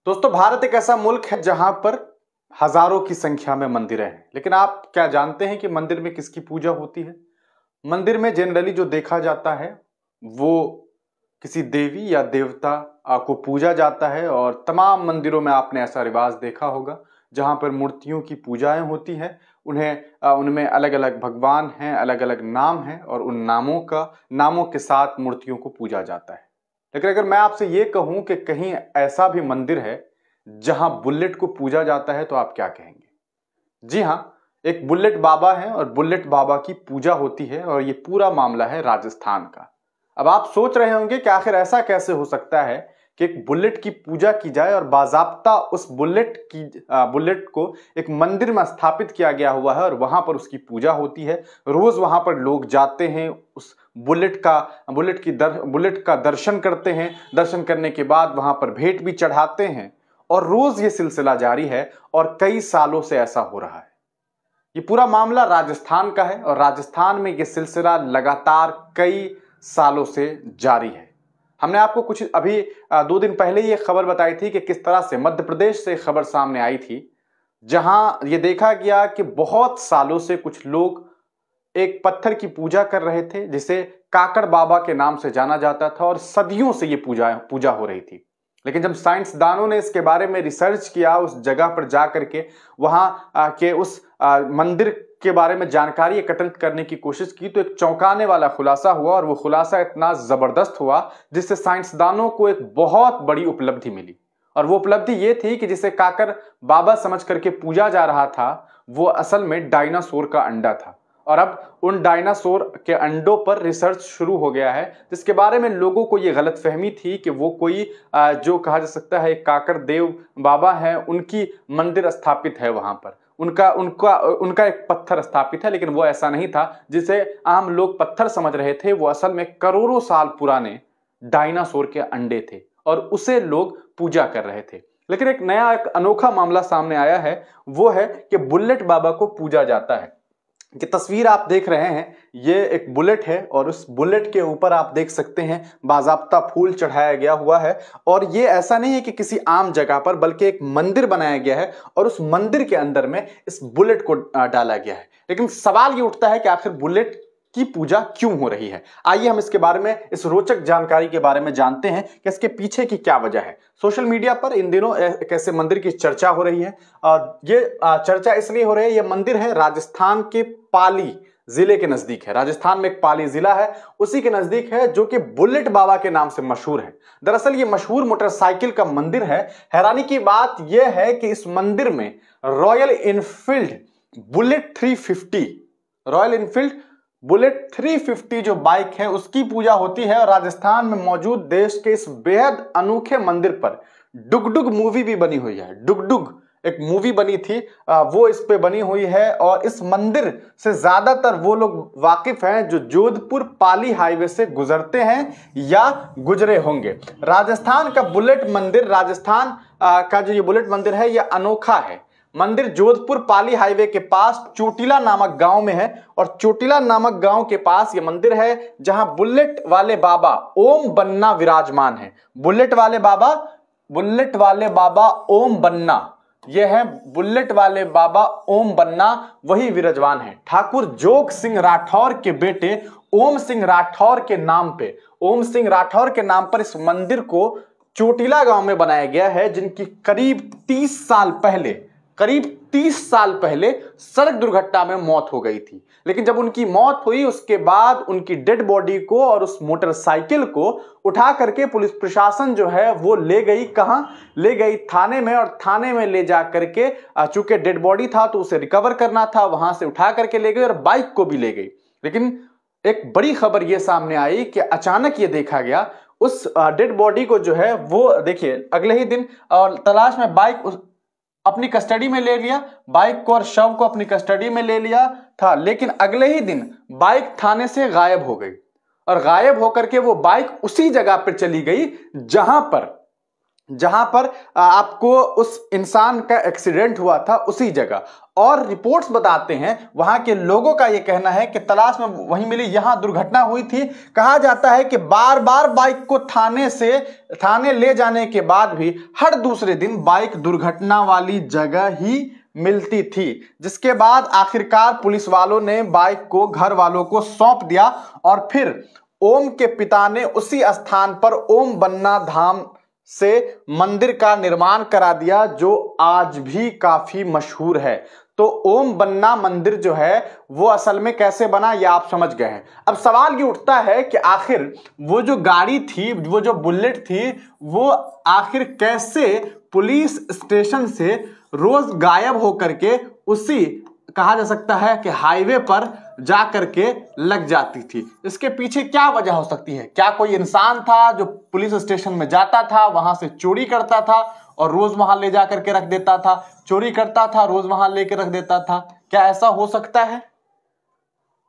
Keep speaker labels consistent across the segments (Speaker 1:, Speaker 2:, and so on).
Speaker 1: दोस्तों, भारत एक ऐसा मुल्क है जहां पर हजारों की संख्या में मंदिर हैं। लेकिन आप क्या जानते हैं कि मंदिर में किसकी पूजा होती है? मंदिर में जनरली जो देखा जाता है वो किसी देवी या देवता को पूजा जाता है। और तमाम मंदिरों में आपने ऐसा रिवाज देखा होगा जहां पर मूर्तियों की पूजाएं होती हैं। उनमें अलग अलग भगवान हैं, अलग अलग नाम हैं और उन नामों के साथ मूर्तियों को पूजा जाता है। लेकिन अगर मैं आपसे ये कहूं कि कहीं ऐसा भी मंदिर है जहां बुलेट को पूजा जाता है तो आप क्या कहेंगे? जी हां, एक बुलेट बाबा है और बुलेट बाबा की पूजा होती है और ये पूरा मामला है राजस्थान का। अब आप सोच रहे होंगे कि आखिर ऐसा कैसे हो सकता है कि एक बुलेट की पूजा की जाए और बाजाप्ता उस बुलेट को एक मंदिर में स्थापित किया गया हुआ है और वहां पर उसकी पूजा होती है। रोज वहां पर लोग जाते हैं, उस बुलेट का दर्शन करते हैं। दर्शन करने के बाद वहां पर भेंट भी चढ़ाते हैं और रोज ये सिलसिला जारी है और कई सालों से ऐसा हो रहा है। ये पूरा मामला राजस्थान का है और राजस्थान में ये सिलसिला लगातार कई सालों से जारी है। हमने आपको कुछ अभी 2 दिन पहले ये खबर बताई थी कि किस तरह से मध्य प्रदेश से खबर सामने आई थी, जहां ये देखा गया कि बहुत सालों से कुछ लोग एक पत्थर की पूजा कर रहे थे जिसे काकड़ बाबा के नाम से जाना जाता था और सदियों से ये पूजा हो रही थी। लेकिन जब साइंसदानों ने इसके बारे में रिसर्च किया, उस जगह पर जाकर के वहां के उस मंदिर के बारे में जानकारी एकत्रित करने की कोशिश की, तो एक चौंकाने वाला खुलासा हुआ और वो खुलासा इतना जबरदस्त हुआ जिससे साइंसदानों को एक बहुत बड़ी उपलब्धि मिली। और वो उपलब्धि ये थी कि जिसे काकर बाबा समझ करके पूजा जा रहा था वो असल में डायनासोर का अंडा था। और अब उन डायनासोर के अंडों पर रिसर्च शुरू हो गया है, जिसके बारे में लोगों को यह गलतफहमी थी कि वो कोई जो कहा जा सकता है काकर देव बाबा है, उनकी मंदिर स्थापित है वहां पर, उनका एक पत्थर स्थापित है। लेकिन वो ऐसा नहीं था जिसे आम लोग पत्थर समझ रहे थे। वो असल में करोड़ों साल पुराने डायनासोर के अंडे थे और उसे लोग पूजा कर रहे थे। लेकिन एक अनोखा मामला सामने आया है, वो है कि बुलेट बाबा को पूजा जाता है। कि तस्वीर आप देख रहे हैं, ये एक बुलेट है और उस बुलेट के ऊपर आप देख सकते हैं बाजाप्ता फूल चढ़ाया गया हुआ है। और ये ऐसा नहीं है कि किसी आम जगह पर, बल्कि एक मंदिर बनाया गया है और उस मंदिर के अंदर में इस बुलेट को डाला गया है। लेकिन सवाल ये उठता है कि आखिर बुलेट की पूजा क्यों हो रही है? आइए हम इसके बारे में, इस रोचक जानकारी के बारे में जानते हैं कि इसके पीछे की क्या वजह है। सोशल मीडिया पर इन दिनों एक ऐसे मंदिर की चर्चा हो रही है। ये चर्चा इसलिए हो रही है, ये मंदिर है राजस्थान के पाली जिले के नजदीक है। राजस्थान में एक पाली जिला है, उसी के नजदीक है, जो कि बुलेट बाबा के नाम से मशहूर है। दरअसल ये मशहूर मोटरसाइकिल का मंदिर है। हैरानी की बात यह है कि इस मंदिर में रॉयल इनफील्ड बुलेट 350 जो बाइक है उसकी पूजा होती है। और राजस्थान में मौजूद देश के इस बेहद अनोखे मंदिर पर डुगडुग मूवी भी बनी हुई है। डुगडुग एक मूवी बनी थी, वो इस पे बनी हुई है। और इस मंदिर से ज्यादातर वो लोग वाकिफ हैं जो जोधपुर पाली हाईवे से गुजरते हैं या गुजरे होंगे। राजस्थान का बुलेट मंदिर, राजस्थान का जो ये बुलेट मंदिर है, ये अनोखा है। मंदिर जोधपुर पाली हाईवे के पास चोटिला नामक गांव में है और चोटिला नामक गांव के पास ये मंदिर है जहां बुलेट वाले बाबा ओम बन्ना विराजमान है। बुलेट वाले बाबा ओम बन्ना, ये है बुलेट वाले बाबा ओम बन्ना, वही विराजमान है। ठाकुर जोग सिंह राठौर के बेटे ओम सिंह राठौर के नाम पर इस मंदिर को चोटिला गांव में बनाया गया है, जिनकी करीब 30 साल पहले सड़क दुर्घटना में मौत हो गई थी। लेकिन जब उनकी मौत हुई उसके बाद उनकी डेड बॉडी को और उस मोटरसाइकिल को उठा करके पुलिस प्रशासन जो है वो ले गई, कहां ले गई? थाने में। और थाने में ले जा करके, चूंकि डेड बॉडी था तो उसे रिकवर करना था, वहां से उठा करके ले गई और बाइक को भी ले गई। लेकिन एक बड़ी खबर यह सामने आई कि अचानक ये देखा गया उस डेड बॉडी को जो है वो, देखिए, अगले ही दिन और तलाश में बाइक अपनी कस्टडी में ले लिया, बाइक को और शव को अपनी कस्टडी में ले लिया था। लेकिन अगले ही दिन बाइक थाने से गायब हो गई और गायब होकर के वो बाइक उसी जगह पर चली गई जहां पर आपको उस इंसान का एक्सीडेंट हुआ था उसी जगह। और रिपोर्ट्स बताते हैं, वहां के लोगों का यह कहना है कि तलाश में वहीं मिली, यहां दुर्घटना हुई थी। कहा जाता है कि बार बार बाइक को थाने ले जाने के बाद भी हर दूसरे दिन बाइक दुर्घटना वाली जगह ही मिलती थी, जिसके बाद आखिरकार पुलिस वालों ने बाइक को घर वालों को सौंप दिया और फिर ओम के पिता ने उसी स्थान पर ओम बन्ना धाम से मंदिर का निर्माण करा दिया, जो आज भी काफी मशहूर है। तो ओम बन्ना मंदिर जो है वो असल में कैसे बना, ये आप समझ गए हैं। अब सवाल ये उठता है कि आखिर वो जो गाड़ी थी, वो जो बुलेट थी, वो आखिर कैसे पुलिस स्टेशन से रोज गायब होकर के उसी, कहा जा सकता है कि हाईवे पर जा करके लग जाती थी। इसके पीछे क्या वजह हो सकती है? क्या कोई इंसान था जो पुलिस स्टेशन में जाता था, वहां से चोरी करता था और रोज वहां ले जा करके रख देता था, चोरी करता था, रोज वहां लेके रख देता था? क्या ऐसा हो सकता है?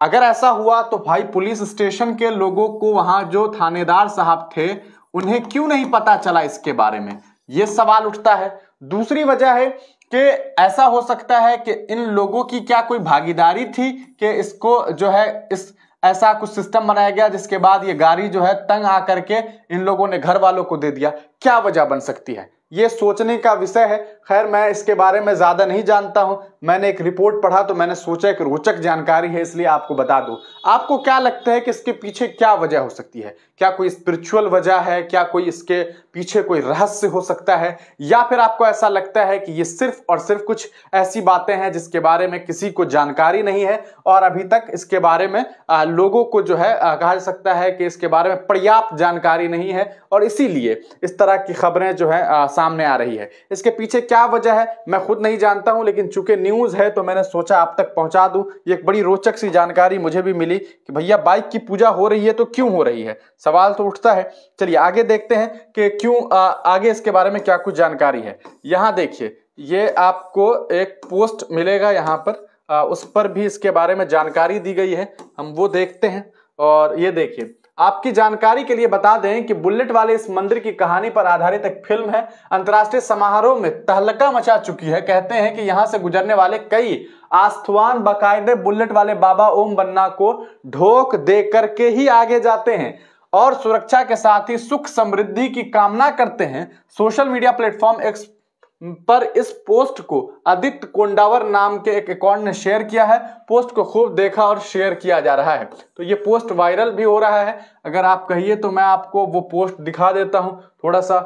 Speaker 1: अगर ऐसा हुआ तो भाई पुलिस स्टेशन के लोगों को, वहां जो थानेदार साहब थे, उन्हें क्यों नहीं पता चला इसके बारे में? यह सवाल उठता है। दूसरी वजह है कि ऐसा हो सकता है कि इन लोगों की क्या कोई भागीदारी थी कि इसको जो है इस ऐसा कुछ सिस्टम बनाया गया जिसके बाद ये गाड़ी जो है तंग आकर के इन लोगों ने घर वालों को दे दिया। क्या वजह बन सकती है? ये सोचने का विषय है। खैर, मैं इसके बारे में ज्यादा नहीं जानता हूं। मैंने एक रिपोर्ट पढ़ा तो मैंने सोचा एक रोचक जानकारी है, इसलिए आपको बता दूं। आपको क्या लगता है कि इसके पीछे क्या वजह हो सकती है? क्या कोई स्पिरिचुअल वजह है? क्या कोई इसके पीछे कोई रहस्य हो सकता है? या फिर आपको ऐसा लगता है कि ये सिर्फ और सिर्फ कुछ ऐसी बातें हैं जिसके बारे में किसी को जानकारी नहीं है और अभी तक इसके बारे में लोगों को जो है कहा जा सकता है कि इसके बारे में पर्याप्त जानकारी नहीं है और इसीलिए इस तरह की खबरें जो है सामने आ रही है? इसके पीछे क्या वजह है मैं खुद नहीं जानता हूं, लेकिन चूंकि न्यूज है तो मैंने सोचा आप तक पहुंचा दूं। ये एक बड़ी रोचक सी जानकारी मुझे भी मिली कि भैया बाइक की पूजा हो रही है तो क्यों हो रही है? सवाल तो उठता है। चलिए आगे देखते हैं कि क्यों आगे इसके बारे में क्या कुछ जानकारी है। यहां देखिए, ये आपको एक पोस्ट मिलेगा यहां पर, उस पर भी इसके बारे में जानकारी दी गई है। हम वो देखते हैं। और ये देखिए, आपकी जानकारी के लिए बता दें कि बुलेट वाले इस मंदिर की कहानी पर आधारित एक फिल्म है। अंतर्राष्ट्रीय समारोह में तहलका मचा चुकी है। कहते हैं कि यहां से गुजरने वाले कई आस्थवान बाकायदे बुलेट वाले बाबा ओम बन्ना को ढोक दे करके ही आगे जाते हैं और सुरक्षा के साथ ही सुख समृद्धि की कामना करते हैं। सोशल मीडिया प्लेटफॉर्म एक्स पर इस पोस्ट को आदित्य कोंडावर नाम के एक अकाउंट ने शेयर किया है। पोस्ट को खूब देखा और शेयर किया जा रहा है, तो ये पोस्ट वायरल भी हो रहा है। अगर आप कहिए तो मैं आपको वो पोस्ट दिखा देता हूं। थोड़ा सा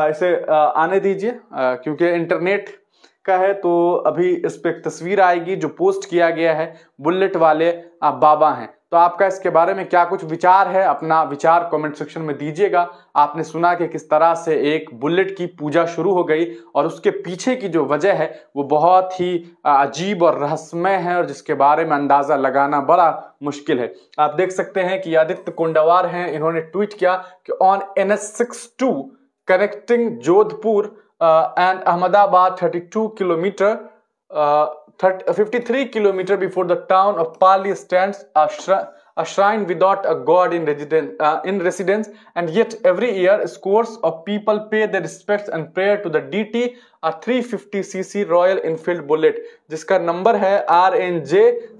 Speaker 1: इसे आने दीजिए, क्योंकि इंटरनेट का है तो अभी इस पे एक तस्वीर आएगी जो पोस्ट किया गया है। बुलेट वाले बाबा हैं। तो आपका इसके बारे में क्या कुछ विचार है? अपना विचार कमेंट सेक्शन में दीजिएगा। आपने सुना कि किस तरह से एक बुलेट की पूजा शुरू हो गई और उसके पीछे की जो वजह है वो बहुत ही अजीब और रहस्यमय है और जिसके बारे में अंदाजा लगाना बड़ा मुश्किल है। आप देख सकते हैं कि आदित्य कोंडावार हैं, इन्होंने ट्वीट किया कि on NH62 connecting Jodhpur and Ahmedabad 32 kilometer 53 kilometer before the town of Pali stands a shrine without a god in residence, and yet every year scores of people pay their respects and prayer to the deity, a 350cc Royal Enfield Bullet जिसका number है RNJ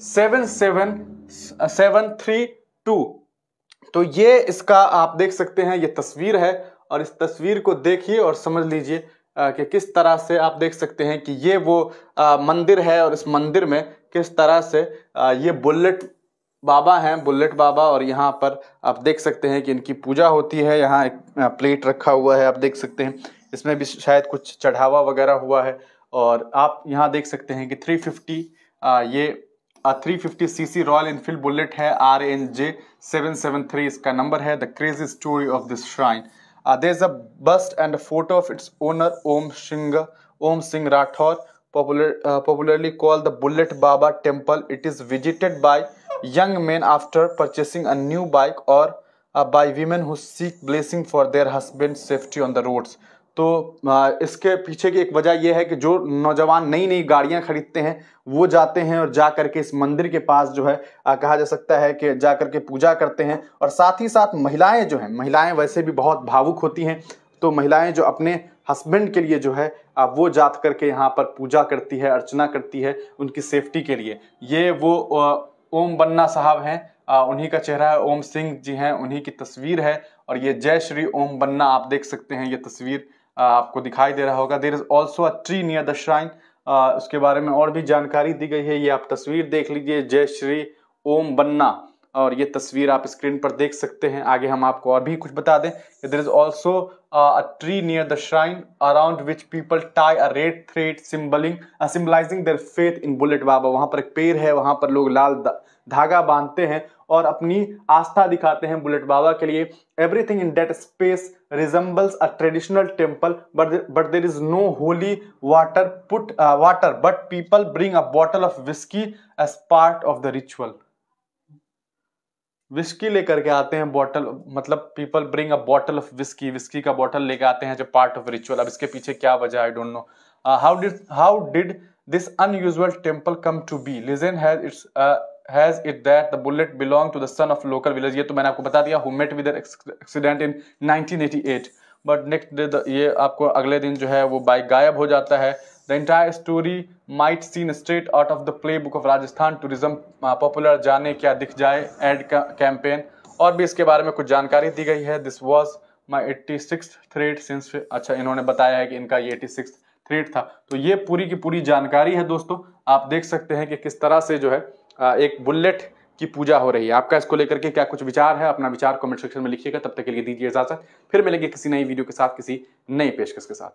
Speaker 1: 77732। तो ये इसका आप देख सकते हैं, ये तस्वीर है और इस तस्वीर को देखिए और समझ लीजिए कि किस तरह से आप देख सकते हैं कि ये वो मंदिर है और इस मंदिर में किस तरह से ये बुलेट बाबा हैं, बुलेट बाबा। और यहाँ पर आप देख सकते हैं कि इनकी पूजा होती है। यहाँ एक प्लेट रखा हुआ है, आप देख सकते हैं, इसमें भी शायद कुछ चढ़ावा वगैरह हुआ है। और आप यहाँ देख सकते हैं कि 350 ये 350cc रॉयल इनफील्ड बुलेट है, RNJ 773 इसका नंबर है। The crazy story of this shrine, there is a bust and a photo of its owner Om Singh Rathore, popularly called the Bullet Baba Temple. It is visited by young men after purchasing a new bike or by women who seek blessing for their husband's safety on the roads. तो इसके पीछे की एक वजह यह है कि जो नौजवान नई नई गाड़ियां खरीदते हैं वो जाते हैं और जा करके इस मंदिर के पास जो है कहा जा सकता है कि जा करके पूजा करते हैं। और साथ ही साथ महिलाएं जो हैं, महिलाएं वैसे भी बहुत भावुक होती हैं, तो महिलाएं जो अपने हस्बैंड के लिए जो है वो जात करके यहाँ पर पूजा करती है, अर्चना करती है उनकी सेफ्टी के लिए। ये वो ओम बन्ना साहब हैं, उन्हीं का चेहरा है, ओम सिंह जी हैं, उन्हीं की तस्वीर है। और ये जय श्री ओम बन्ना आप देख सकते हैं, ये तस्वीर आपको दिखाई दे रहा होगा। There is also a tree near the shrine, उसके बारे में और भी जानकारी दी गई है। ये आप तस्वीर देख लीजिए, जय श्री ओम बन्ना, और ये तस्वीर आप स्क्रीन पर देख सकते हैं। आगे हम आपको और भी कुछ बता दें, there is also a tree near the shrine around which people tie a red thread symbolising their faith in Bullet Baba. वहां पर एक पेड़ है, वहां पर लोग लाल धागा बांधते हैं और अपनी आस्था दिखाते हैं बुलेट बाबा के लिए। Everything in that space resembles a traditional temple, but there is no holy water but people bring a bottle of whiskey as part of the ritual। Whisky लेकर के आते हैं, बॉटल मतलब people bring a bottle of whisky का bottle लेकर आते हैं जो पार्ट ऑफ रिचुअल। अब इसके पीछे क्या वजह, I don't know. How did this unusual temple come to be? Legend has it that the bullet belong to the son of local village. ये तो मैंने आपको बता दिया, who met with accident in 1988। But next day ये आपको अगले दिन जो है वो बाइक गायब हो जाता है। The entire story might seem straight out of the playbook of Rajasthan tourism popular जाने क्या दिख जाए एड कैंपेन। और भी इसके बारे में कुछ जानकारी दी गई है। This was my 86th thread since, अच्छा इन्होंने बताया है कि इनका ये 86th थ्रेड था। तो ये पूरी की पूरी जानकारी है दोस्तों, आप देख सकते हैं कि किस तरह से जो है एक बुलेट की पूजा हो रही है। आपका इसको लेकर के क्या कुछ विचार है, अपना विचार कमेंट सेक्शन में लिखिएगा। तब तक के लिए दीजिए इजाजत, फिर मिलेंगे किसी नई वीडियो के साथ, किसी नई पेशकश के साथ।